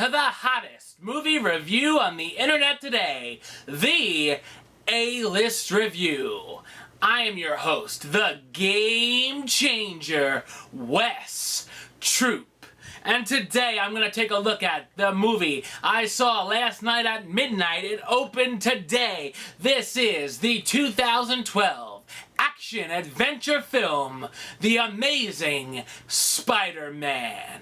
to the hottest movie review on the internet today, the A-List Review. I am your host, the Game Changer, Wes Troop. And today I'm going to take a look at the movie I saw last night at midnight. It opened today. This is the 2012 action-adventure film, The Amazing Spider-Man.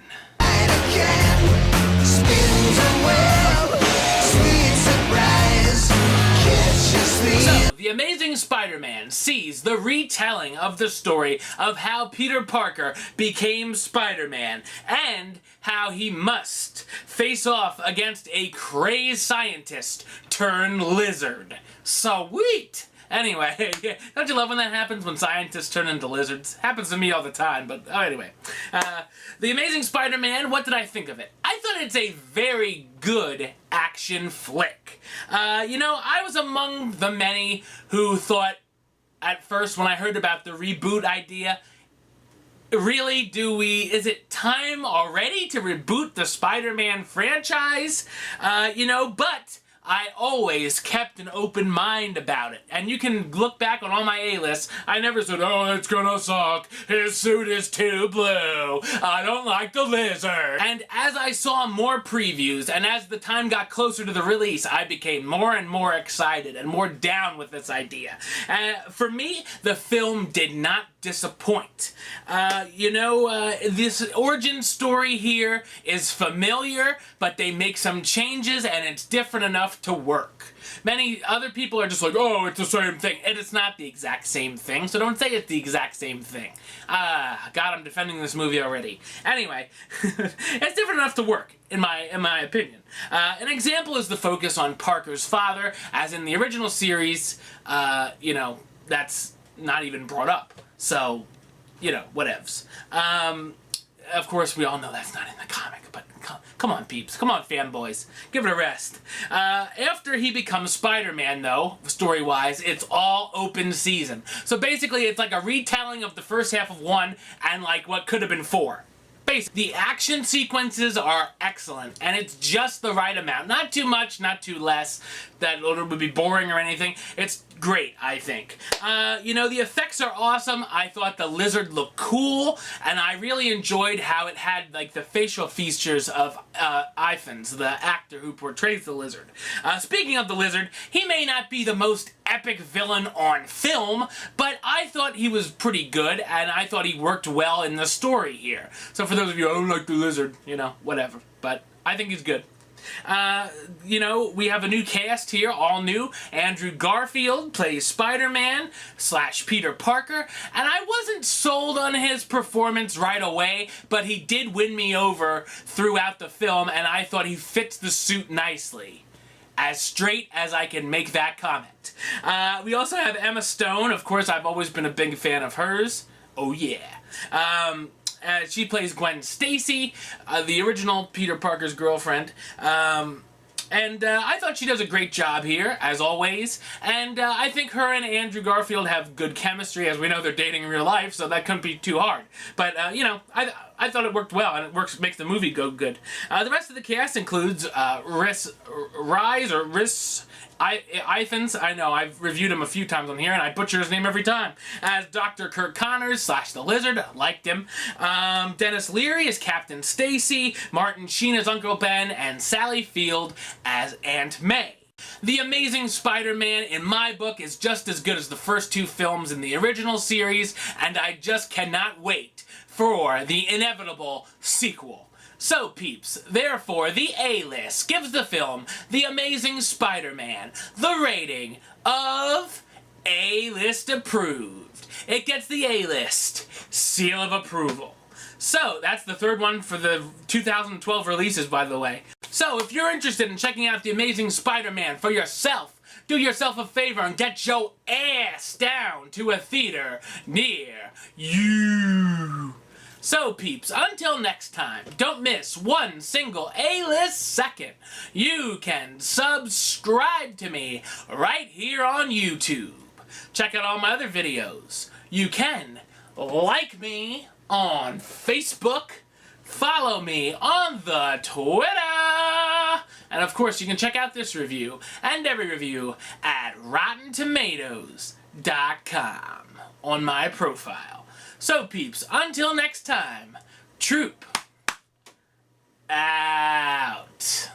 So, The Amazing Spider-Man sees the retelling of the story of how Peter Parker became Spider-Man and how he must face off against a crazed scientist turned lizard. Sweet! Anyway, don't you love when that happens, when scientists turn into lizards? Happens to me all the time, but anyway. The Amazing Spider-Man, what did I think of it? I thought it's a very good action flick. I was among the many who thought at first when I heard about the reboot idea, really, is it time already to reboot the Spider-Man franchise? But I always kept an open mind about it. And you can look back on all my A-lists. I never said, oh, it's gonna suck. His suit is too blue. I don't like the lizard. And as I saw more previews, and as the time got closer to the release, I became more and more excited and more down with this idea. For me, the film did not disappoint. This origin story here is familiar, but they make some changes and it's different enough to work. Many other people are just like, oh, it's the same thing. And it's not the exact same thing, so don't say it's the exact same thing. God, I'm defending this movie already. Anyway, it's different enough to work, in my opinion. An example is the focus on Parker's father, as in the original series, that's not even brought up. So, whatevs. Of course, we all know that's not in the comic, but come on, peeps. Come on, fanboys. Give it a rest. After he becomes Spider-Man, though, story-wise, it's all open season. So basically, it's like a retelling of the first half of 1 and, like, what could have been 4. Basically, the action sequences are excellent, and it's just the right amount. Not too much, not too less, that it would be boring or anything. It's great, I think. The effects are awesome. I thought the lizard looked cool, and I really enjoyed how it had, like, the facial features of Ifans, the actor who portrays the lizard. Speaking of the lizard, he may not be the most epic villain on film, but I thought he was pretty good, and I thought he worked well in the story here. So for those of you who don't like the lizard, whatever. But I think he's good. We have a new cast here, all new. Andrew Garfield plays Spider-Man / Peter Parker, and I wasn't sold on his performance right away, but he did win me over throughout the film, and I thought he fits the suit nicely. As straight as I can make that comment. We also have Emma Stone. Of course, I've always been a big fan of hers. Oh yeah. She plays Gwen Stacy, the original Peter Parker's girlfriend. I thought she does a great job here, as always. And I think her and Andrew Garfield have good chemistry, as we know they're dating in real life, so that couldn't be too hard. But, I thought it worked well, and it makes the movie go good. The rest of the cast includes Rhys Ifans. I know, I've reviewed him a few times on here, and I butcher his name every time. As Dr. Kirk Connors / the Lizard, liked him. Dennis Leary as Captain Stacy, Martin Sheen as Uncle Ben, and Sally Field as Aunt May. The Amazing Spider-Man, in my book, is just as good as the first 2 films in the original series, and I just cannot wait for the inevitable sequel. So, peeps, therefore, the A-List gives the film The Amazing Spider-Man the rating of A-List approved. It gets the A-List seal of approval. So, that's the third one for the 2012 releases, by the way. So, if you're interested in checking out The Amazing Spider-Man for yourself, do yourself a favor and get your ass down to a theater near you. So, peeps, until next time, don't miss one single A-List second. You can subscribe to me right here on YouTube. Check out all my other videos. You can like me on Facebook. Follow me on the Twitter. And of course, you can check out this review and every review at RottenTomatoes.com on my profile. So peeps, until next time, Troop out.